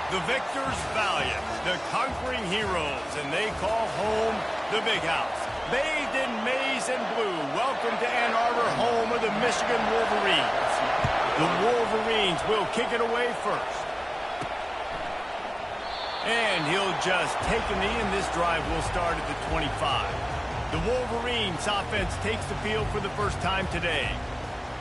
The victors valiant, the conquering heroes, and they call home the Big House. Bathed in maize and blue, welcome to Ann Arbor, home of the Michigan Wolverines. The Wolverines will kick it away first. And he'll just take a knee, and this drive will start at the 25. The Wolverines offense takes the field for the first time today.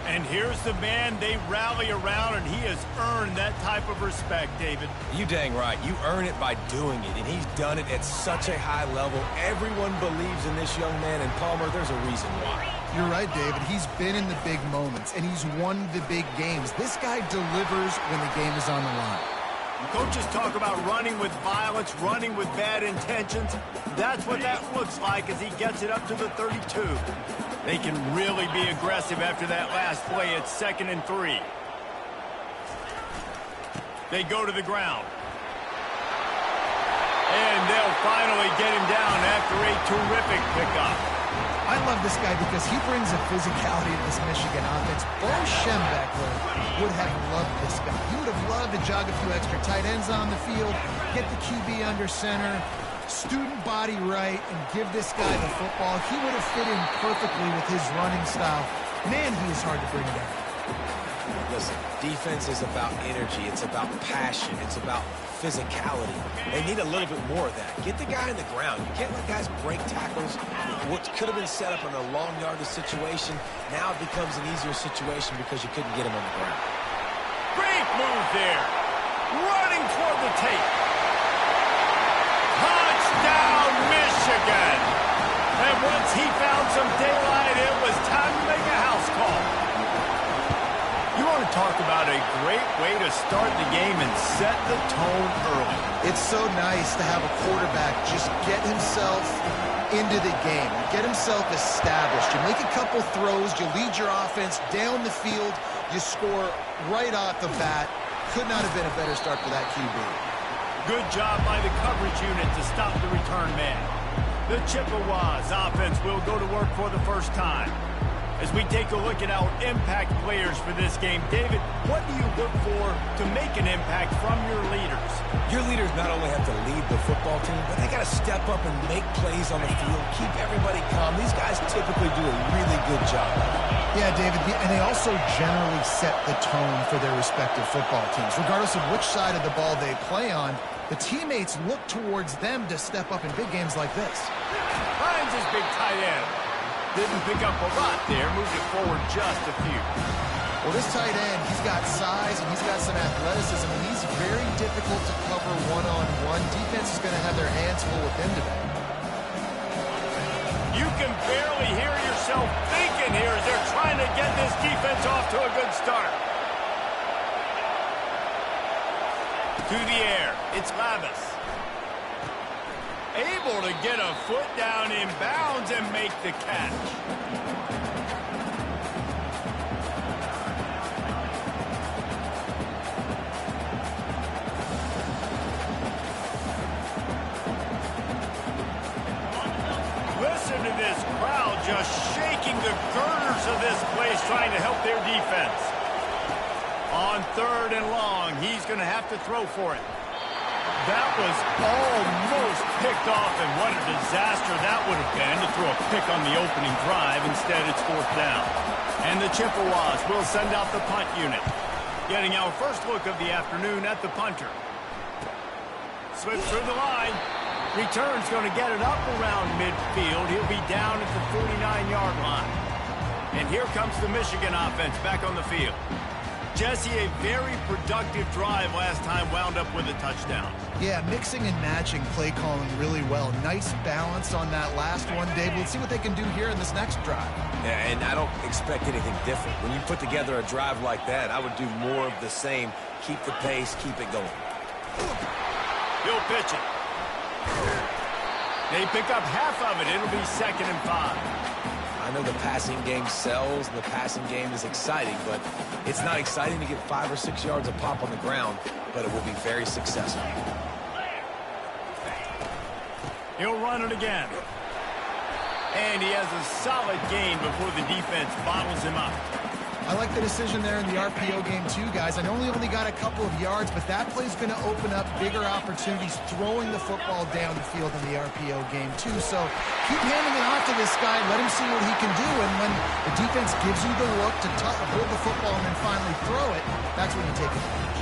And here's the man they rally around, and he has earned that type of respect, David. You dang right. You earn it by doing it, and he's done it at such a high level. Everyone believes in this young man, and Palmer, there's a reason why. You're right, David. He's been in the big moments, and he's won the big games. This guy delivers when the game is on the line. Coaches talk about running with violence, running with bad intentions. That's what that looks like as he gets it up to the 32. They can really be aggressive after that last play. It's 2nd and 3. They go to the ground. And they'll finally get him down after a terrific pickup. I love this guy because he brings a physicality to this Michigan offense. Bo Schembechler would have loved this guy. He would have loved to jog a few extra tight ends on the field, get the QB under center, student body right, and give this guy the football. He would have fit in perfectly with his running style. Man, he is hard to bring down. Listen, defense is about energy. It's about passion. It's about physicality. They need a little bit more of that. Get the guy in the ground. You can't let guys break tackles. What could have been set up in a long yardage situation, now it becomes an easier situation because you couldn't get him on the ground. Great move there. Running toward the tape. Touchdown, Michigan. And once he found some daylight, it was time to make a house call. You want to talk about a great way to start the game and set the tone early. It's so nice to have a quarterback just get himself into the game, get himself established. You make a couple throws, you lead your offense down the field, you score right off the bat. Could not have been a better start for that QB. Good job by the coverage unit to stop the return man. The Chippewas offense will go to work for the first time. As we take a look at our impact players for this game, David, what do you look for to make an impact from your leaders? Your leaders not only have to lead the football team, but they got to step up and make plays on the field, keep everybody calm. These guys typically do a really good job. Yeah, David, and they also generally set the tone for their respective football teams. Regardless of which side of the ball they play on, the teammates look towards them to step up in big games like this. Finds his big tight end. Didn't pick up a lot there, moved it forward just a few. Well, this tight end, he's got size and he's got some athleticism, and he's very difficult to cover one-on-one. Defense is going to have their hands full with him today. You can barely hear yourself thinking here as they're trying to get this defense off to a good start. To the air, it's Lavis. Able to get a foot down in bounds and make the catch. Listen to this crowd just shaking the girders of this place trying to help their defense. On 3rd and long, he's going to have to throw for it. That was almost picked off, and what a disaster that would have been to throw a pick on the opening drive. Instead, it's 4th down. And the Chippewas will send out the punt unit. Getting our first look of the afternoon at the punter. Slips through the line. Return's going to get it up around midfield. He'll be down at the 49-yard line. And here comes the Michigan offense back on the field. Jesse, a very productive drive last time, wound up with a touchdown. Yeah, mixing and matching play calling really well. Nice balance on that last one, Dave. Let's see what they can do here in this next drive. Yeah, and I don't expect anything different. When you put together a drive like that, I would do more of the same. Keep the pace, keep it going. He'll pitch it. They pick up half of it. It'll be 2nd and 5. I know the passing game sells, and the passing game is exciting, but it's not exciting to get 5 or 6 yards of pop on the ground, but it will be very successful. He'll run it again. And he has a solid gain before the defense bottles him up. I like the decision there in the RPO game too, guys. I know we only got a couple of yards, but that play's going to open up bigger opportunities throwing the football down the field in the RPO game too. So keep handing it off to this guy. Let him see what he can do. And when the defense gives you the look to hold the football and then finally throw it, that's when you take advantage.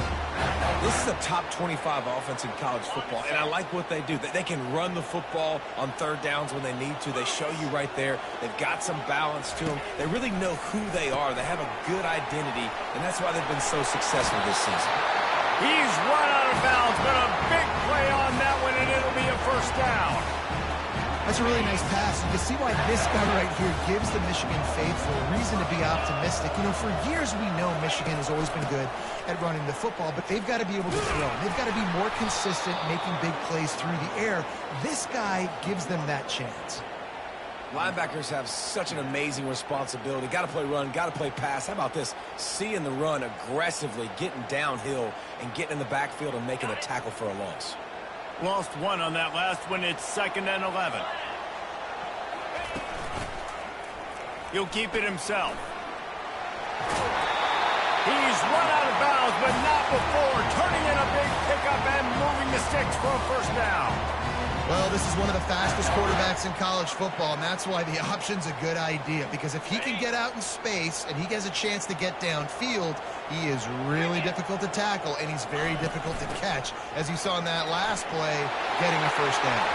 This is a top 25 offense in college football, and I like what they do. They can run the football on third downs when they need to. They show you right there. They've got some balance to them. They really know who they are. They have a good identity, and that's why they've been so successful this season. He's run out of bounds, but a big play on that one, and it'll be a first down. That's a really nice pass. You can see why this guy right here gives the Michigan faithful a reason to be optimistic. You know, for years we know Michigan has always been good at running the football, but they've got to be able to throw. They've got to be more consistent making big plays through the air. This guy gives them that chance. Linebackers have such an amazing responsibility. Got to play run, got to play pass. How about this? Seeing the run aggressively, getting downhill, and getting in the backfield and making a tackle for a loss. Lost one on that last one. It's 2nd and 11. He'll keep it himself. He's run out of bounds, but not before. Turning in a big pickup and moving the sticks for a first down. Well, this is one of the fastest quarterbacks in college football, and that's why the option's a good idea. Because if he can get out in space and he gets a chance to get downfield, he is really difficult to tackle, and he's very difficult to catch, as you saw in that last play, getting a first down.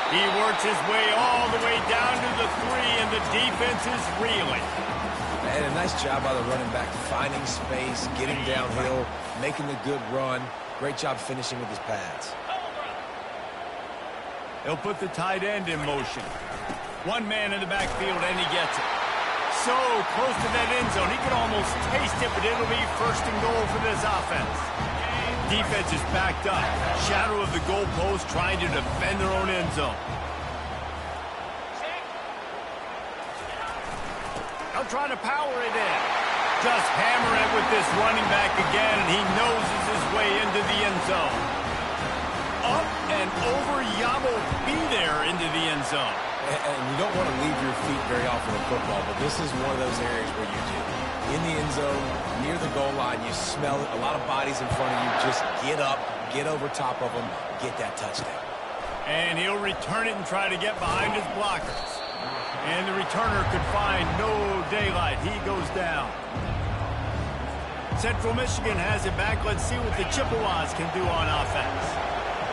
He works his way all the way down to the 3, and the defense is reeling. And a nice job by the running back, finding space, getting downhill, making the good run. Great job finishing with his pads. He'll put the tight end in motion. One man in the backfield, and he gets it. So close to that end zone, he can almost taste it, but it'll be 1st and goal for this offense. Defense is backed up. Shadow of the goalpost, trying to defend their own end zone. They'll try to power it in. Just hammer it with this running back again, and he noses his way into the end zone. Up and over, Yamo be there into the end zone. And you don't want to leave your feet very often in football, but this is one of those areas where you do. In the end zone, near the goal line, you smell it. A lot of bodies in front of you. Just get up, get over top of them, get that touchdown. And he'll return it and try to get behind his blockers. And the returner could find no daylight. He goes down. Central Michigan has it back. Let's see what the Chippewas can do on offense.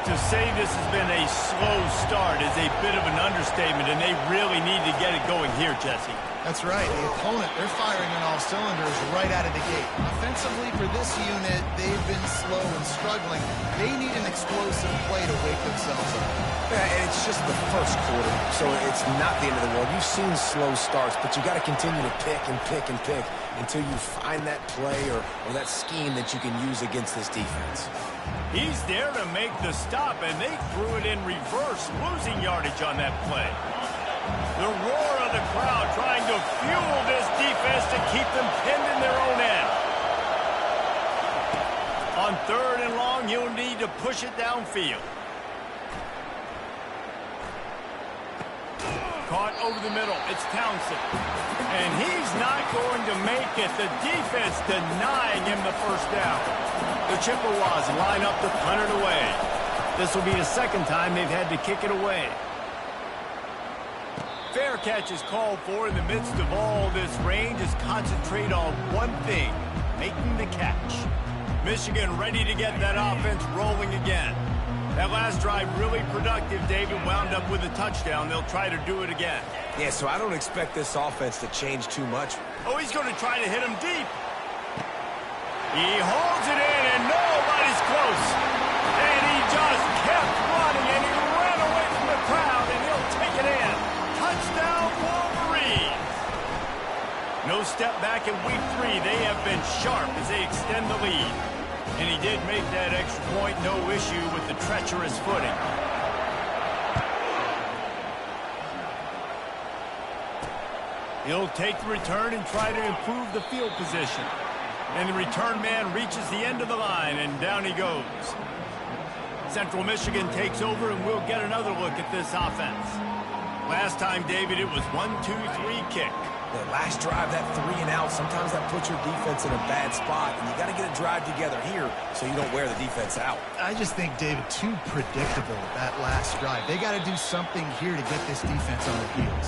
To say this has been a slow start is a bit of an understatement, and they really need to get it going here, Jesse. That's right. The opponent, they're firing on all cylinders right out of the gate. Offensively, for this unit, they've been slow and struggling. They need an explosive play to wake themselves up. Yeah, and it's just the first quarter, so it's not the end of the world. You've seen slow starts, but you got to continue to pick and pick and pick until you find that play or that scheme that you can use against this defense. He's there to make the stop, and they threw it in reverse, losing yardage on that play. The roar of the crowd trying to fuel this defense to keep them pinned in their own end. On 3rd and long, he'll need to push it downfield. Caught over the middle. It's Townsend. And he's not going to make it. The defense denying him the first down. The Chippewas line up to punt it away. This will be the 2nd time they've had to kick it away. Fair catch is called for in the midst of all this rain. Just concentrate on one thing, making the catch. Michigan ready to get that offense rolling again. That last drive really productive. David wound up with a touchdown. They'll try to do it again. Yeah, so I don't expect this offense to change too much. Oh, he's going to try to hit him deep. He holds it in, and nobody's close. And he just kept running, and he ran away from the crowd, and he'll take it in. Touchdown, Wolverines. No step back in week 3. They have been sharp as they extend the lead. And he did make that extra point, no issue with the treacherous footing. He'll take the return and try to improve the field position. And the return man reaches the end of the line, and down he goes. Central Michigan takes over, and we'll get another look at this offense. Last time, David, it was 1-2-3 kick. The last drive, that 3 and out, sometimes that puts your defense in a bad spot, and you got to get a drive together here so you don't wear the defense out. I just think, David, too predictable, that last drive. They got to do something here to get this defense on their heels.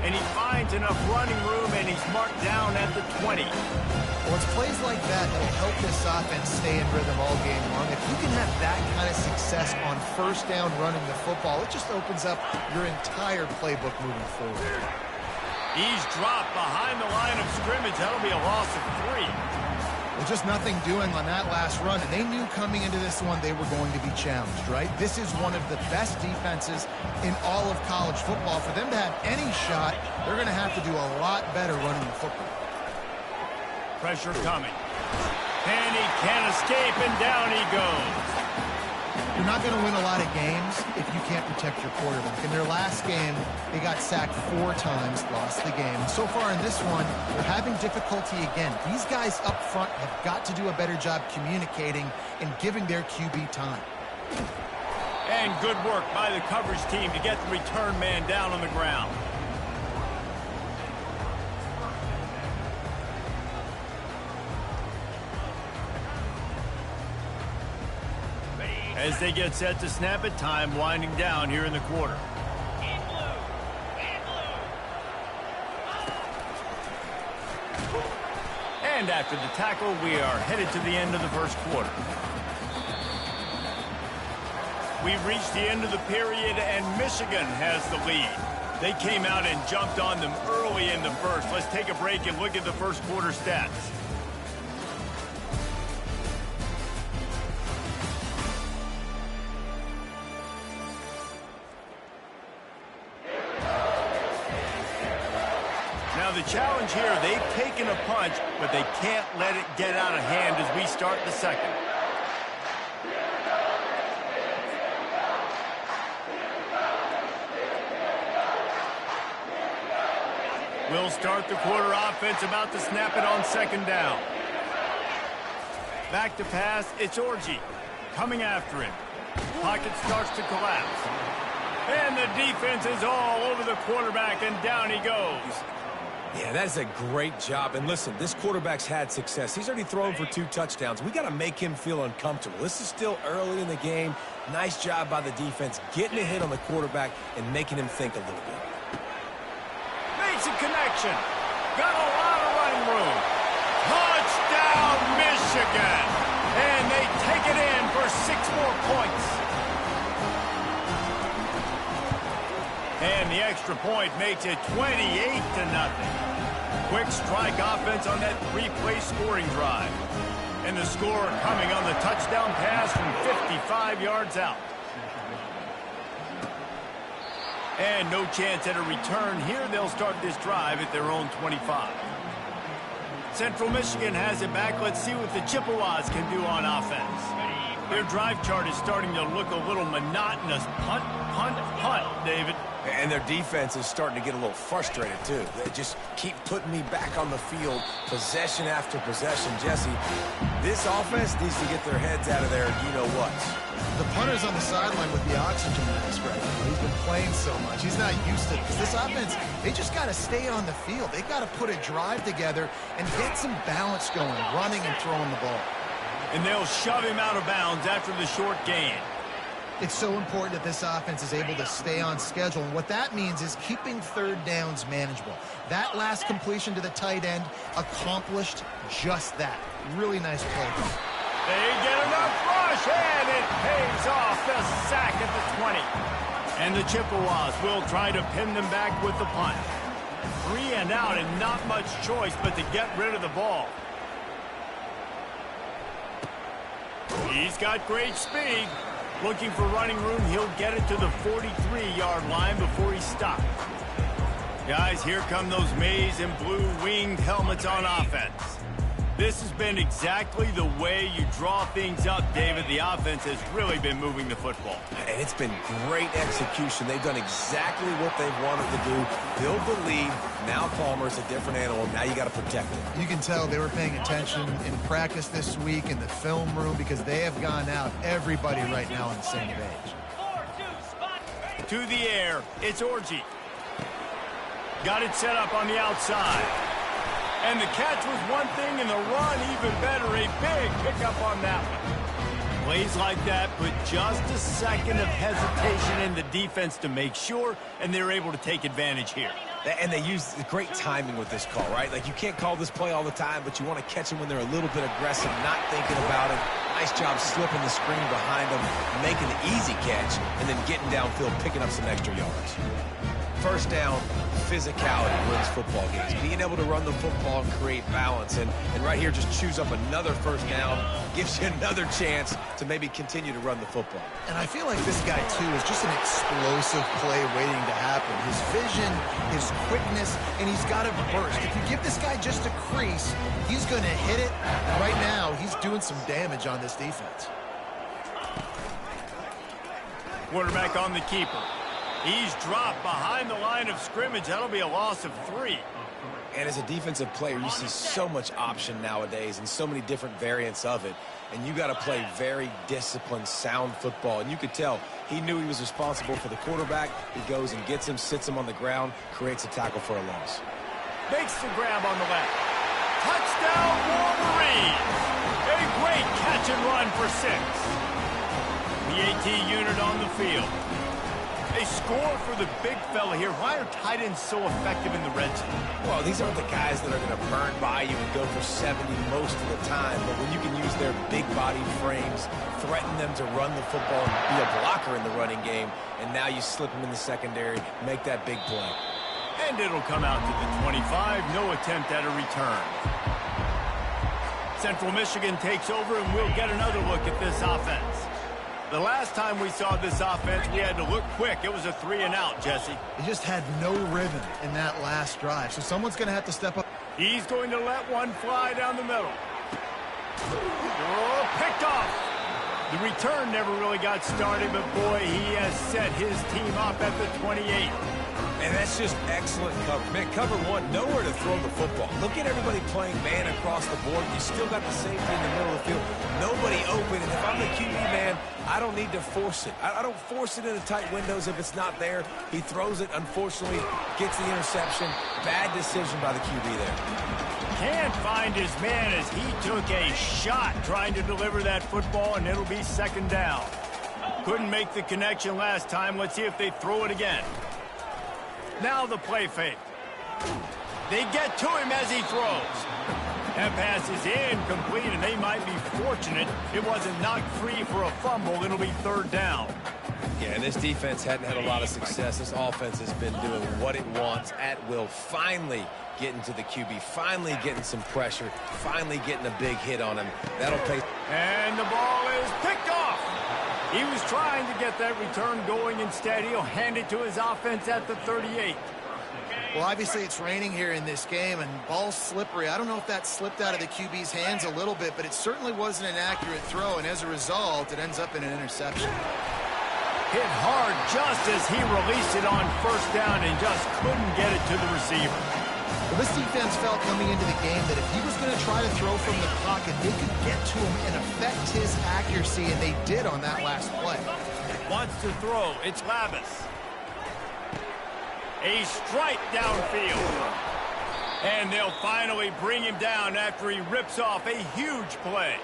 And he finds enough running room, and he's marked down at the 20. Well, it's plays like that that'll help this offense stay in rhythm all game long. If you can have that kind of success on first down running the football, it just opens up your entire playbook moving forward. He's dropped behind the line of scrimmage. That'll be a loss of 3. Well, just nothing doing on that last run, and they knew coming into this one they were going to be challenged, right? This is one of the best defenses in all of college football. For them to have any shot, they're going to have to do a lot better running the football. Pressure coming. And he can't escape, and down he goes. You're not going to win a lot of games if you can't protect your quarterback. In their last game, they got sacked 4 times, lost the game. So far in this one, they're having difficulty again. These guys up front have got to do a better job communicating and giving their QB time. And good work by the coverage team to get the return man down on the ground. As they get set to snap it, time winding down here in the quarter. And after the tackle, we are headed to the end of the first quarter. We've reached the end of the period, and Michigan has the lead. They came out and jumped on them early in the first. Let's take a break and look at the first quarter stats. The challenge here, they've taken a punch, but they can't let it get out of hand as we start the second. We'll start the quarter offense, about to snap it on second down. Back to pass, it's Orji coming after him. Pocket starts to collapse. And the defense is all over the quarterback, and down he goes. Yeah, that is a great job. And listen, this quarterback's had success. He's already thrown for 2 touchdowns. We got to make him feel uncomfortable. This is still early in the game. Nice job by the defense, getting a hit on the quarterback and making him think a little bit. Makes a connection. Got a lot of running room. Touchdown, Michigan. And they take it in for 6 more points. And the extra point makes it 28-0. Quick strike offense on that 3-play scoring drive. And the score coming on the touchdown pass from 55 yards out. And no chance at a return here. They'll start this drive at their own 25. Central Michigan has it back. Let's see what the Chippewas can do on offense. Their drive chart is starting to look a little monotonous. Punt, punt, punt, David. And their defense is starting to get a little frustrated, too. They just keep putting me back on the field, possession after possession. Jesse, this offense needs to get their heads out of their you-know-what. The punter's on the sideline with the oxygen mask right now. He's been playing so much. He's not used to this. This offense, they just got to stay on the field. They got to put a drive together and get some balance going, running and throwing the ball. And they'll shove him out of bounds after the short gain. It's so important that this offense is able to stay on schedule. And what that means is keeping third downs manageable. That last completion to the tight end accomplished just that. Really nice play. They get enough rush, and it pays off. The sack at the 20. And the Chippewas will try to pin them back with the punt. 3 and out, and not much choice but to get rid of the ball. He's got great speed. Looking for running room, he'll get it to the 43-yard line before he stops. Guys, here come those maize and blue winged helmets on offense. This has been exactly the way you draw things up, David. The offense has really been moving the football. And it's been great execution. They've done exactly what they've wanted to do. Build the lead. Now Palmer's a different animal. Now you got to protect him. You can tell they were paying attention in practice this week in the film room because they have gone out, everybody right now on the same page. To the air, it's Orji. Got it set up on the outside. And the catch was one thing, and the run even better. A big pickup on that one. Plays like that put just a second of hesitation in the defense to make sure, and they're able to take advantage here. And they use great timing with this call, right? Like, you can't call this play all the time, but you want to catch them when they're a little bit aggressive, not thinking about it. Nice job slipping the screen behind them, making the easy catch, and then getting downfield, picking up some extra yards. First down, physicality wins football games. Being able to run the football and create balance. And right here, just choose up another first down, gives you another chance to maybe continue to run the football. And I feel like this guy, too, is just an explosive play waiting to happen. His vision, his quickness, and he's got a burst. If you give this guy just a crease, he's going to hit it. And right now, he's doing some damage on this defense. Quarterback on the keeper. He's dropped behind the line of scrimmage. That'll be a loss of 3. And as a defensive player, you see so much option nowadays and so many different variants of it. And you got to play very disciplined, sound football. And you could tell he knew he was responsible for the quarterback. He goes and gets him, sits him on the ground, creates a tackle for a loss. Makes the grab on the left. Touchdown, Wolverines! A great catch and run for 6. The AT unit on the field. A score for the big fella here. Why are tight ends so effective in the red zone? Well, these aren't the guys that are going to burn by you and go for 70 most of the time, but when you can use their big body frames, threaten them to run the football and be a blocker in the running game, and now you slip them in the secondary, make that big play. And it'll come out to the 25. No attempt at a return. Central Michigan takes over, and we'll get another look at this offense. The last time we saw this offense, we had to look quick. It was a 3-and-out, Jesse. He just had no rhythm in that last drive, so someone's going to have to step up. He's going to let one fly down the middle. Oh, picked off. The return never really got started, but boy, he has set his team up at the 28. And that's just excellent cover. Man, cover one, nowhere to throw the football. Look at everybody playing man across the board. You still got the safety in the middle of the field. Nobody open, and if I'm the QB man, I don't need to force it. I don't force it into tight windows if it's not there. He throws it, unfortunately, gets the interception. Bad decision by the QB there. Can't find his man as he took a shot trying to deliver that football, and it'll be second down. Couldn't make the connection last time. Let's see if they throw it again. Now the play fake. They get to him as he throws. That pass is incomplete, and they might be fortunate it wasn't knocked free for a fumble. It'll be third down. Yeah, and this defense hadn't had a lot of success. This offense has been doing what it wants at will. Finally getting to the QB, finally getting some pressure, finally getting a big hit on him. That'll pay. And the ball is picked off. He was trying to get that return going. Instead, he'll hand it to his offense at the 38. Well, obviously it's raining here in this game, and ball's slippery. I don't know if that slipped out of the QB's hands a little bit, but it certainly wasn't an accurate throw, and as a result, it ends up in an interception. Hit hard just as he released it on first down and just couldn't get it to the receiver. Well, this defense felt coming into the game that if he was going to try to throw from the pocket, they could get to him and affect his accuracy, and they did on that last play. Wants to throw. It's Lavis. A strike downfield. And they'll finally bring him down after he rips off a huge play.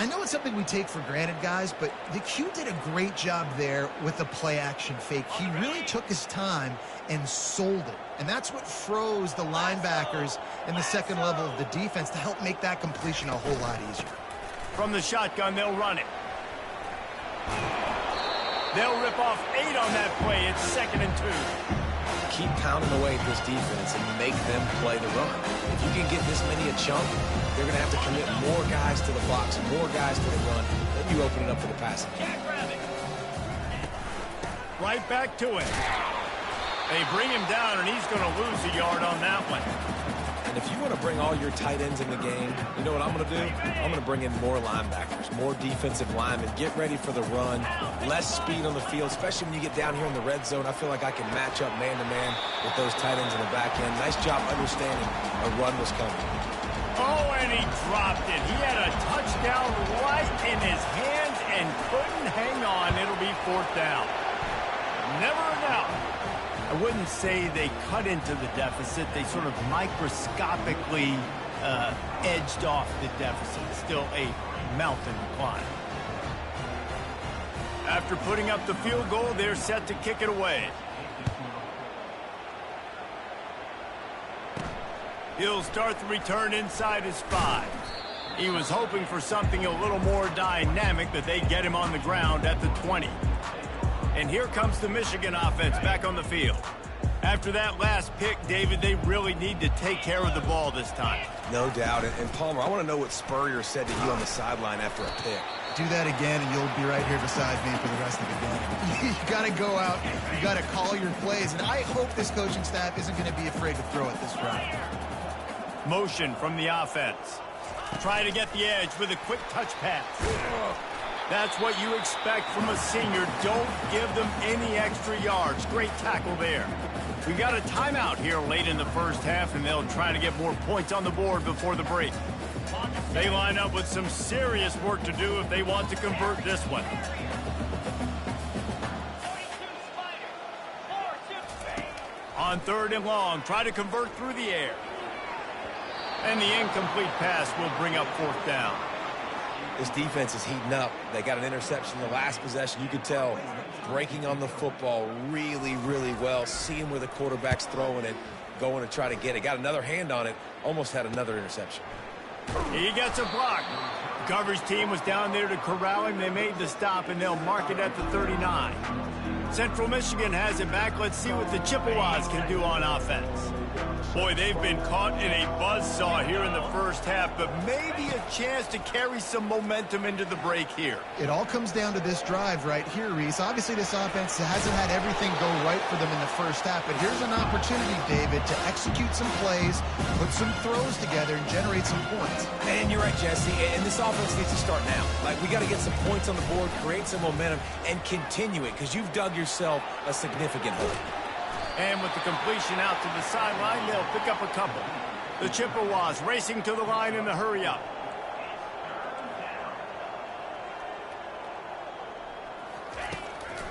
I know it's something we take for granted, guys, but the Q did a great job there with the play-action fake. He really took his time and sold it. And that's what froze the linebackers in the second level of the defense to help make that completion a whole lot easier. From the shotgun, they'll run it. They'll rip off 8 on that play. It's 2nd and 2. Keep pounding away at this defense and make them play the run. If you can get this many a chunk, they're going to have to commit more guys to the box, more guys to the run. Then you open it up for the passing game. Right back to him. They bring him down, and he's going to lose a yard on that one. And if you want to bring all your tight ends in the game, you know what I'm going to do? I'm going to bring in more linebackers, more defensive linemen. Get ready for the run, less speed on the field, especially when you get down here in the red zone. I feel like I can match up man-to-man with those tight ends in the back end. Nice job understanding a run was coming. Oh, and he dropped it. He had a touchdown right in his hands and couldn't hang on. It'll be 4th down. Never a doubt. I wouldn't say they cut into the deficit. They sort of microscopically edged off the deficit. Still a mountain to climb. After putting up the field goal, they're set to kick it away. He'll start the return inside his 5. He was hoping for something a little more dynamic, but they get him on the ground at the 20. And here comes the Michigan offense back on the field. After that last pick, David, they really need to take care of the ball this time. No doubt. And Palmer, I want to know what Spurrier said to you on the sideline after a pick. Do that again, and you'll be right here beside me for the rest of the game. You got to go out. You got to call your plays. And I hope this coaching staff isn't going to be afraid to throw it this drive. Motion from the offense. Try to get the edge with a quick touch pass. That's what you expect from a senior. Don't give them any extra yards. Great tackle there. We got a timeout here late in the first half, and they'll try to get more points on the board before the break. They line up with some serious work to do if they want to convert this one. On 3rd and long, try to convert through the air. And the incomplete pass will bring up 4th down. This defense is heating up. They got an interception in the last possession. You could tell breaking on the football really, really well, seeing where the quarterback's throwing it, going to try to get it. Got another hand on it, almost had another interception. He gets a block. The coverage team was down there to corral him. They made the stop, and they'll mark it at the 39. Central Michigan has it back. Let's see what the Chippewas can do on offense. Boy, they've been caught in a buzzsaw here in the first half, but maybe a chance to carry some momentum into the break here. It all comes down to this drive right here, Reese. Obviously, this offense hasn't had everything go right for them in the first half, but here's an opportunity, David, to execute some plays, put some throws together, and generate some points. And you're right, Jesse, and this offense needs to start now. Like, we got to get some points on the board, create some momentum, and continue it, because you've dug yourself a significant hole. And with the completion out to the sideline, they'll pick up a couple. The Chippewas racing to the line in the hurry-up.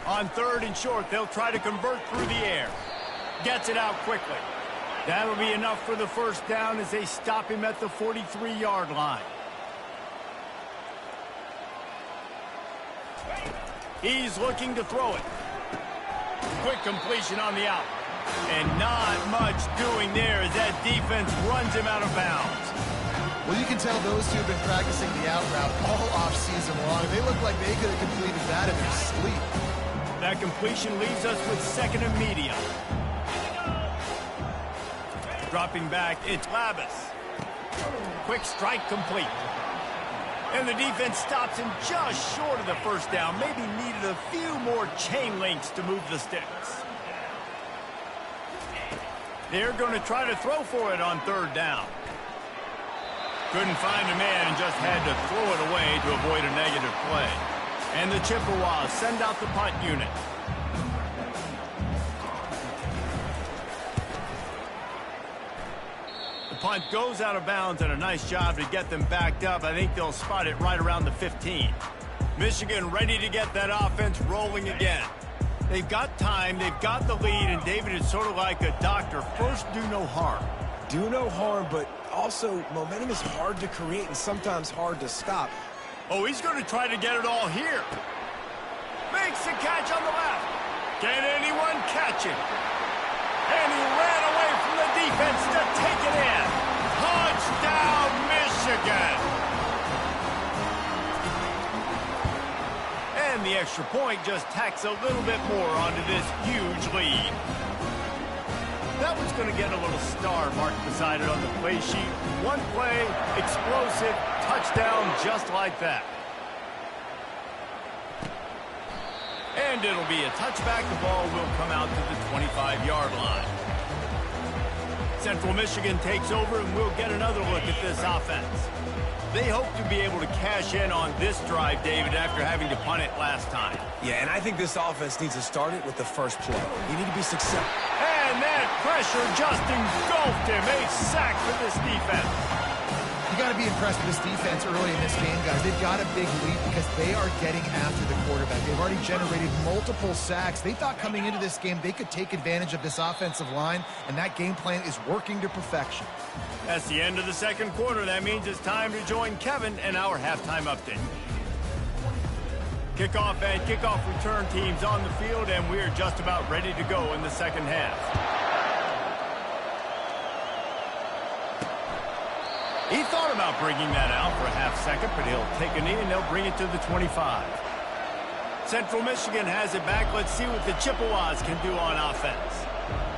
On 3rd and short, they'll try to convert through the air. Gets it out quickly. That'll be enough for the 1st down as they stop him at the 43-yard line. He's looking to throw it. Quick completion on the out. And not much doing there as that defense runs him out of bounds. Well, you can tell those two have been practicing the out route all off-season long. They look like they could have completed that in their sleep. That completion leaves us with 2nd and medium. Dropping back, it's Labus. Quick strike complete. And the defense stops him just short of the 1st down. Maybe needed a few more chain links to move the sticks. They're going to try to throw for it on 3rd down. Couldn't find a man and just had to throw it away to avoid a negative play. And the Chippewas send out the punt unit. The punt goes out of bounds, and a nice job to get them backed up. I think they'll spot it right around the 15. Michigan ready to get that offense rolling again. They've got time, they've got the lead, and David is sort of like a doctor. First, do no harm. Do no harm, but also momentum is hard to create and sometimes hard to stop. Oh, he's going to try to get it all here. Makes the catch on the left. Can anyone catch it? And he ran away from the defense to take it in. Touchdown, Michigan. And the extra point just tacks a little bit more onto this huge lead. That one's going to get a little star marked beside it on the play sheet. One play, explosive, touchdown just like that. And it'll be a touchback. The ball will come out to the 25-yard line. Central Michigan takes over, and we'll get another look at this offense. They hope to be able to cash in on this drive, David, after having to punt it last time. Yeah, and I think this offense needs to start it with the first play. You need to be successful. And that pressure just engulfed him. A sack for this defense. You got to be impressed with this defense early in this game, guys. They've got a big lead because they are getting after the quarterback. They've already generated multiple sacks. They thought coming into this game they could take advantage of this offensive line, and that game plan is working to perfection. That's the end of the second quarter. That means it's time to join Kevin and our halftime update. Kickoff and kickoff return teams on the field, and we're just about ready to go in the second half. He thought about bringing that out for a half second, but he'll take a knee and they'll bring it to the 25. Central Michigan has it back. Let's see what the Chippewas can do on offense.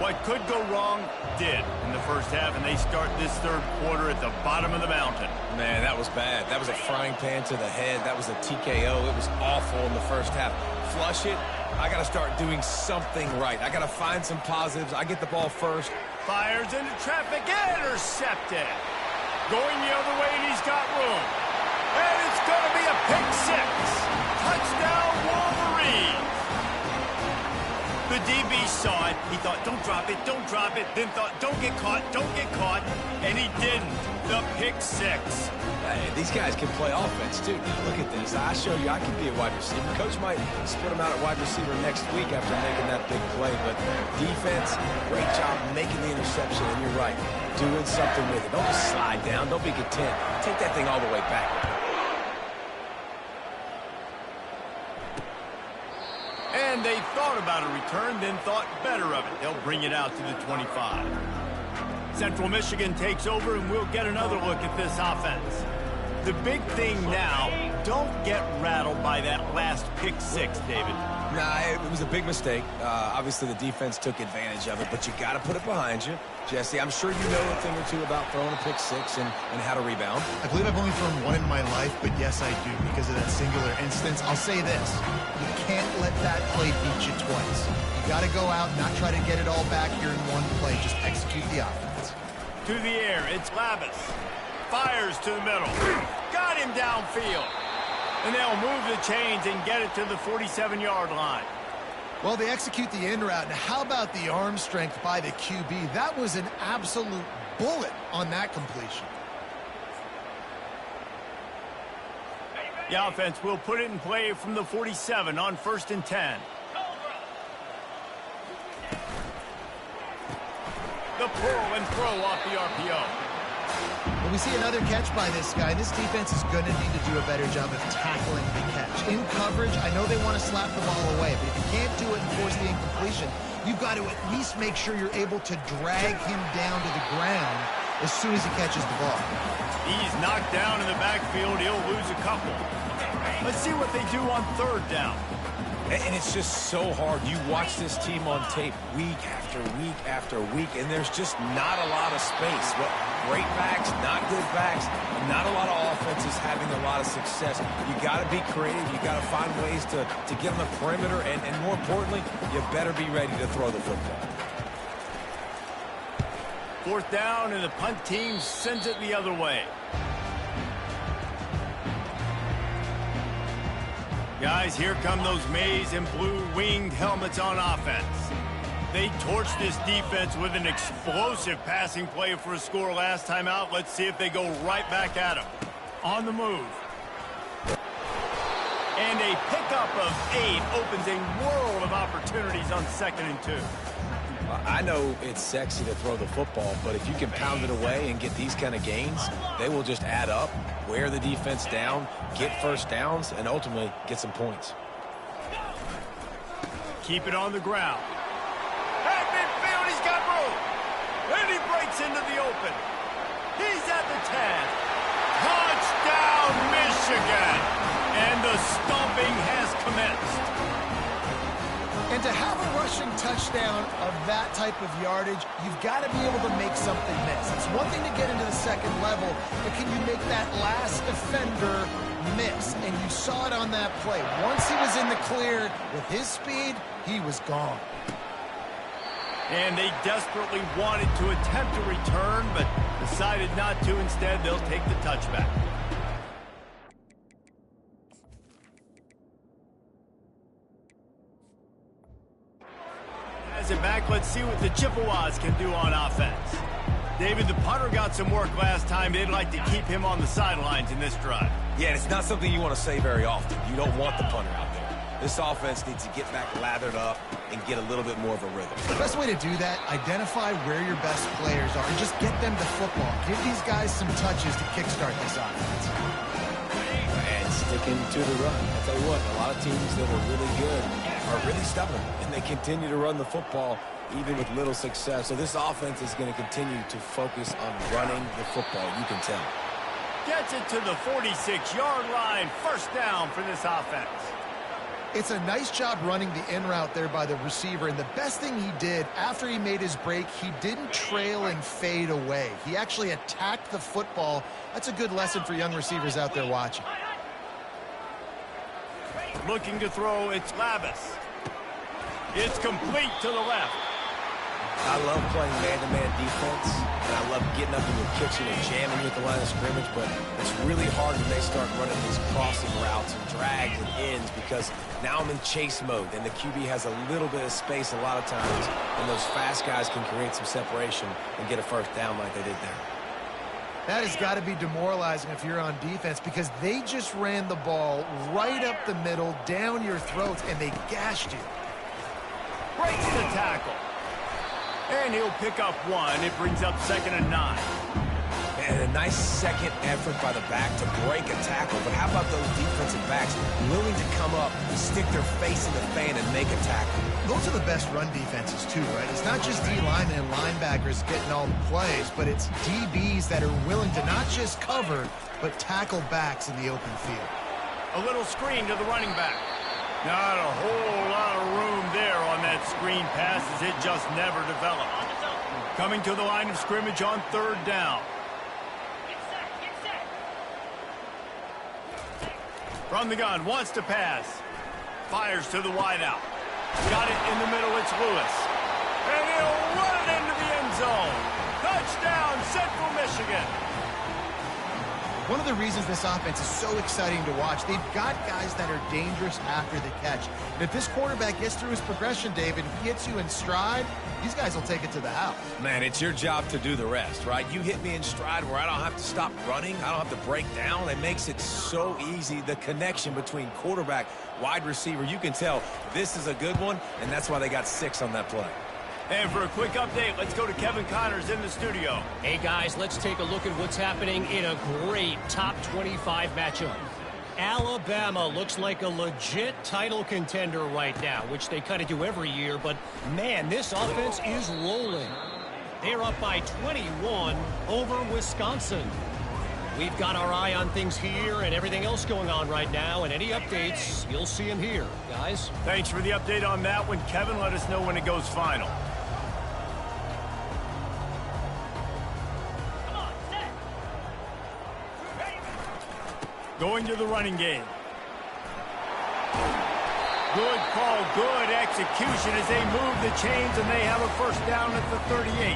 What could go wrong did in the first half, and they start this third quarter at the bottom of the mountain. Man, that was bad. That was a frying pan to the head. That was a TKO. It was awful in the first half. Flush it. I got to start doing something right. I got to find some positives. I get the ball first. Fires into traffic. Intercepted. Going the other way, and he's got room. And it's going to be a pick six. Touchdown, Wolverines. The DB saw it. He thought, don't drop it, don't drop it. Then thought, don't get caught, don't get caught. And he didn't. The pick six. Hey, these guys can play offense, too. Now, look at this. I show you I can be a wide receiver. Coach might split him out at wide receiver next week after making that big play. But defense, great job making the interception. And you're right, doing something with it. Don't just slide down. Don't be content. Take that thing all the way back. And they thought about a return, then thought better of it. They'll bring it out to the 25. Central Michigan takes over, and we'll get another look at this offense. The big thing now, don't get rattled by that last pick six, David. Nah, it was a big mistake. Obviously, the defense took advantage of it, but you got to put it behind you. Jesse, I'm sure you know a thing or two about throwing a pick six and how to rebound. I believe I've only thrown one in my life, but yes, I do because of that singular instance. I'll say this. You can't let that play beat you twice. You got to go out and not try to get it all back here in one play. Just execute the offense. To the air, it's Lavis. Fires to the middle. Got him downfield. And they'll move the chains and get it to the 47-yard line. Well, they execute the in route. Now, how about the arm strength by the QB? That was an absolute bullet on that completion. The offense will put it in play from the 47 on 1st and 10. The pull and throw off the RPO. When we see another catch by this guy, this defense is going to need to do a better job of tackling the catch. In coverage, I know they want to slap the ball away, but if you can't do it and force the incompletion, you've got to at least make sure you're able to drag him down to the ground as soon as he catches the ball. He's knocked down in the backfield. He'll lose a couple. Let's see what they do on 3rd down. And it's just so hard. You watch this team on tape week after week after week, and there's just not a lot of space. Well, great backs, not good backs, not a lot of offenses having a lot of success. You got to be creative. You got to find ways to get on the perimeter, and more importantly, you better be ready to throw the football. 4th down, and the punt team sends it the other way. Guys, here come those maize and blue winged helmets on offense. They torched this defense with an explosive passing play for a score last time out. Let's see if they go right back at them. On the move. And a pickup of 8 opens a world of opportunities on 2nd and 2. I know it's sexy to throw the football, but if you can pound it away and get these kind of gains, they will just add up, wear the defense down, get first downs, and ultimately get some points. Keep it on the ground. At midfield, he's got room. And he breaks into the open. He's at the 10. Touchdown, Michigan. And the stomping has commenced. And to have a rushing touchdown of that type of yardage, you've got to be able to make something miss. It's one thing to get into the 2nd level, but can you make that last defender miss? And you saw it on that play. Once he was in the clear with his speed, he was gone. And they desperately wanted to attempt a return, but decided not to. Instead, they'll take the touchback. It back. Let's see what the Chippewas can do on offense. David, the punter got some work last time. They'd like to keep him on the sidelines in this drive. Yeah, it's not something you want to say very often. You don't want the punter out there. This offense needs to get back lathered up and get a little bit more of a rhythm. The best way to do that, identify where your best players are and just get them the football. Give these guys some touches to kickstart this offense. And sticking to the run. I'll tell you what, a lot of teams that are really good are really stubborn, and they continue to run the football even with little success. So this offense is going to continue to focus on running the football, you can tell. Gets it to the 46-yard line. First down for this offense. It's a nice job running the in route there by the receiver, and the best thing he did after he made his break, he didn't trail and fade away. He actually attacked the football. That's a good lesson for young receivers out there watching. Looking to throw, it's Lavis. It's complete to the left. I love playing man-to-man defense, and I love getting up in your kitchen and jamming with the line of scrimmage, but it's really hard when they start running these crossing routes and drags and ends because now I'm in chase mode, and the QB has a little bit of space a lot of times, and those fast guys can create some separation and get a first down like they did there. That has got to be demoralizing if you're on defense because they just ran the ball right up the middle, down your throats, and they gashed you. Breaks the tackle. And he'll pick up one. It brings up 2nd and 9. And a nice second effort by the back to break a tackle. But how about those defensive backs willing to come up, stick their face in the fan, and make a tackle? Those are the best run defenses, too, right? It's not just D-linemen and linebackers getting all the plays, but it's DBs that are willing to not just cover, but tackle backs in the open field. A little screen to the running back. Not a whole lot of room there on that screen pass as it just never developed. Coming to the line of scrimmage on 3rd down. From the gun, wants to pass. Fires to the wideout. Got it in the middle, it's Lewis. And he'll run it into the end zone. Touchdown, Central Michigan. One of the reasons this offense is so exciting to watch, they've got guys that are dangerous after the catch. And if this quarterback gets through his progression, David, if he hits you in stride, these guys will take it to the house. Man, it's your job to do the rest, right? You hit me in stride where I don't have to stop running. I don't have to break down. It makes it so easy. The connection between quarterback, wide receiver, you can tell this is a good one, and that's why they got 6 on that play. And for a quick update, let's go to Kevin Connors in the studio. Hey, guys, let's take a look at what's happening in a great top 25 matchup. Alabama looks like a legit title contender right now, which they kind of do every year, but, man, this offense is rolling. They're up by 21 over Wisconsin. We've got our eye on things here and everything else going on right now, and any updates, you'll see them here, guys. Thanks for the update on that one, Kevin. Let us know when it goes final. Going to the running game. Good call, good execution as they move the chains and they have a first down at the 38.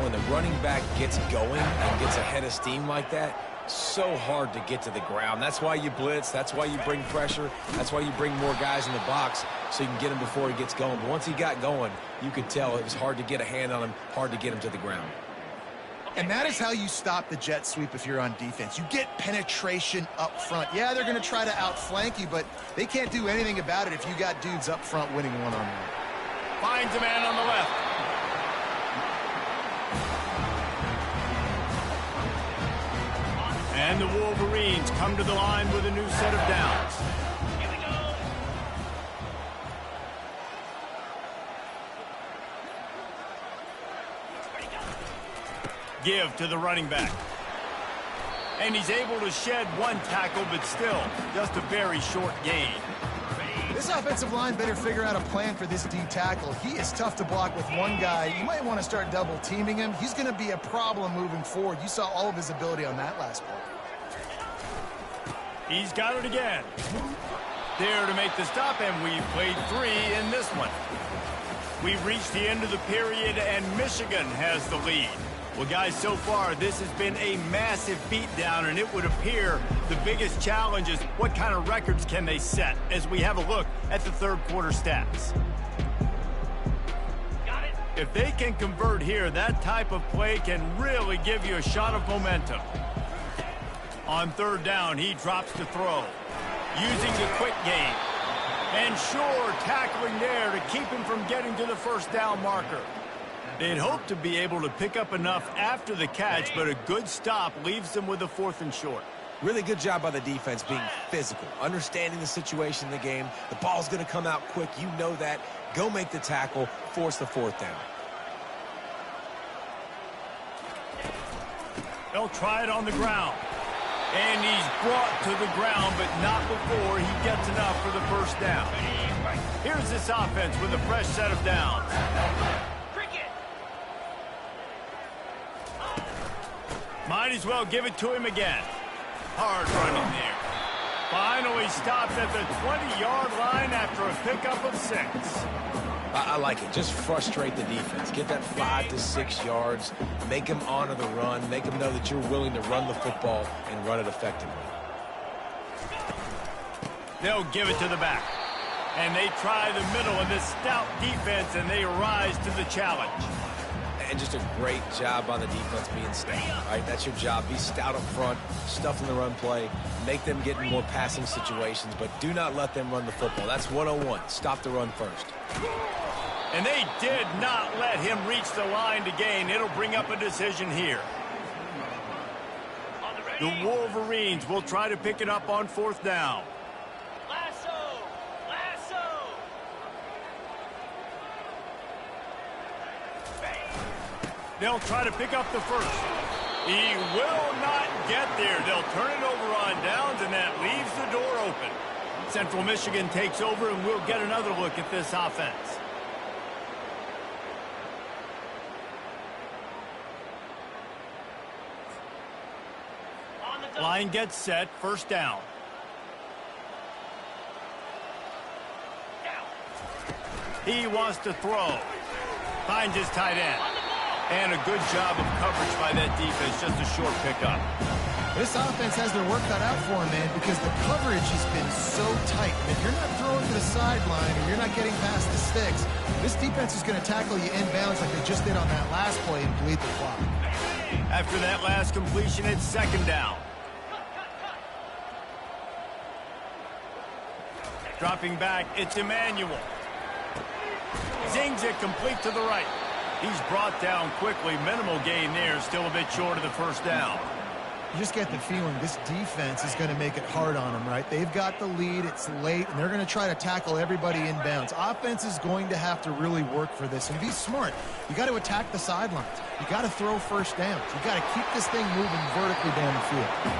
When the running back gets going and gets ahead of steam like that, so hard to get to the ground. That's why you blitz. That's why you bring pressure. That's why you bring more guys in the box so you can get him before he gets going. But once he got going, you could tell it was hard to get a hand on him, hard to get him to the ground. And that is how you stop the jet sweep if you're on defense. You get penetration up front. Yeah, they're going to try to outflank you, but they can't do anything about it if you got dudes up front winning one-on-one. Finds a man on the left. And the Wolverines come to the line with a new set of downs. Give to the running back. And he's able to shed one tackle, but still just a very short gain. This offensive line better figure out a plan for this D tackle. He is tough to block with one guy. You might want to start double teaming him. He's going to be a problem moving forward. You saw all of his ability on that last play. He's got it again. There to make the stop, and we've played 3 in this one. We've reached the end of the period, and Michigan has the lead. Well, guys, so far, this has been a massive beatdown, and it would appear the biggest challenge is what kind of records can they set as we have a look at the third quarter stats. If they can convert here, that type of play can really give you a shot of momentum. On third down, he drops to throw, using the quick game. And sure, tackling there to keep him from getting to the first down marker. They'd hope to be able to pick up enough after the catch, but a good stop leaves them with a 4th and short. Really good job by the defense being physical, understanding the situation in the game. The ball's going to come out quick. You know that. Go make the tackle, force the 4th down. They'll try it on the ground. And he's brought to the ground, but not before he gets enough for the first down. Here's this offense with a fresh set of downs. Might as well give it to him again. Hard running there. Finally stopped at the 20-yard line after a pickup of 6. I like it. Just frustrate the defense. Get that 5 to 6 yards. Make them honor the run. Make them know that you're willing to run the football and run it effectively. They'll give it to the back. And they try the middle of this stout defense, and they rise to the challenge. And just a great job on the defense being stout. All right, that's your job. Be stout up front, stuff in the run play, make them get in more passing situations, but do not let them run the football. That's 101. Stop the run first. And they did not let him reach the line to gain. It'll bring up a decision here. The Wolverines will try to pick it up on 4th down. They'll try to pick up the first. He will not get there. They'll turn it over on downs, and that leaves the door open. Central Michigan takes over, and we'll get another look at this offense. Line gets set, first down. He wants to throw. Finds his tight end. And a good job of coverage by that defense, just a short pickup. This offense has their work cut out for them, man, because the coverage has been so tight. And if you're not throwing to the sideline or you're not getting past the sticks, this defense is going to tackle you inbounds like they just did on that last play and bleed the clock. After that last completion, it's second down. Dropping back, it's Emmanuel. Zings it complete to the right. He's brought down quickly. Minimal gain there. Still a bit short of the first down. You just get the feeling this defense is going to make it hard on them, right? They've got the lead. It's late, and they're going to try to tackle everybody inbounds. Offense is going to have to really work for this and be smart. You got to attack the sidelines. You got to throw first downs. You got to keep this thing moving vertically down the field.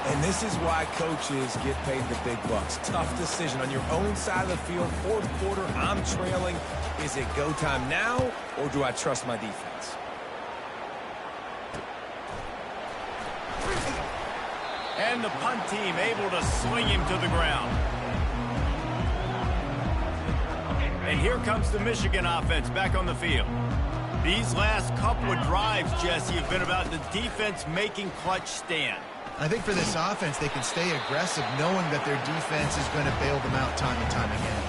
And this is why coaches get paid the big bucks. Tough decision on your own side of the field. 4th quarter, I'm trailing. Is it go time now, or do I trust my defense? And the punt team able to sling him to the ground. And here comes the Michigan offense back on the field. These last couple of drives, Jesse, have been about the defense making clutch stand. I think for this offense, they can stay aggressive knowing that their defense is going to bail them out time and time again.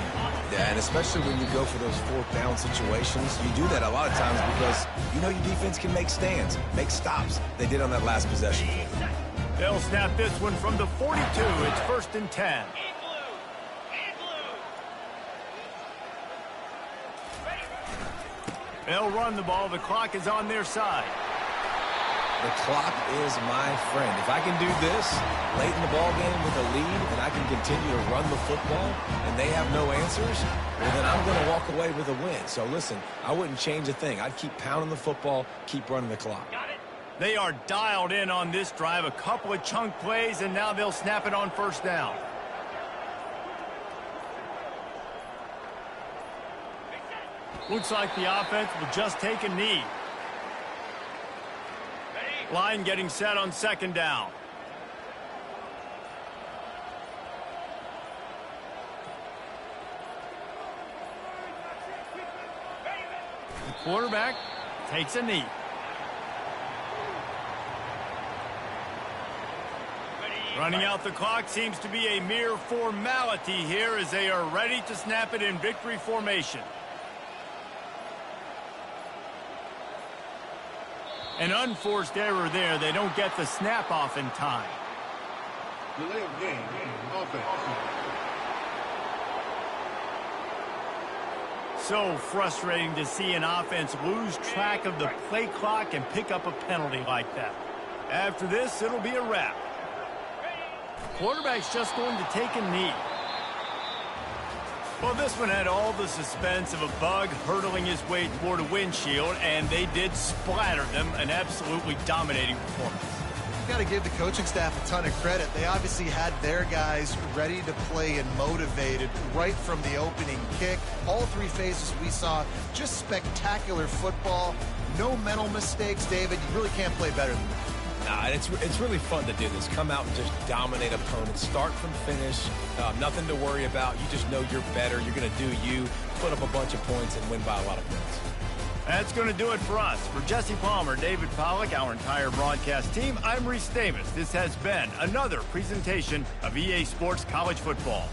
Yeah, and especially when you go for those 4th down situations, you do that a lot of times because you know your defense can make stands, make stops. They did on that last possession. They'll snap this one from the 42. It's 1st and 10. They'll run the ball. The clock is on their side. The clock is my friend. If I can do this late in the ball game with a lead and I can continue to run the football and they have no answers, well, then I'm going to walk away with a win. So, listen, I wouldn't change a thing. I'd keep pounding the football, keep running the clock. They are dialed in on this drive. A couple of chunk plays, and now they'll snap it on first down. Looks like the offense will just take a knee. Line getting set on second down. The quarterback takes a knee. Running out the clock seems to be a mere formality here as they are ready to snap it in victory formation. An unforced error there. They don't get the snap off in time. Delay of game, offense. So frustrating to see an offense lose track of the play clock and pick up a penalty like that. After this, it'll be a wrap. Quarterback's just going to take a knee. Well, this one had all the suspense of a bug hurtling his way toward a windshield, and they did splatter them. An absolutely dominating performance. You've got to give the coaching staff a ton of credit. They obviously had their guys ready to play and motivated right from the opening kick. All three phases we saw, just spectacular football. No mental mistakes, David. You really can't play better than that. Nah, it's really fun to do this. Come out and just dominate opponents. Start from finish. Nothing to worry about. You just know you're better. You're going to do you, put up a bunch of points, and win by a lot of points. That's going to do it for us. For Jesse Palmer, David Pollack, our entire broadcast team, I'm Reese Davis. This has been another presentation of EA Sports College Football.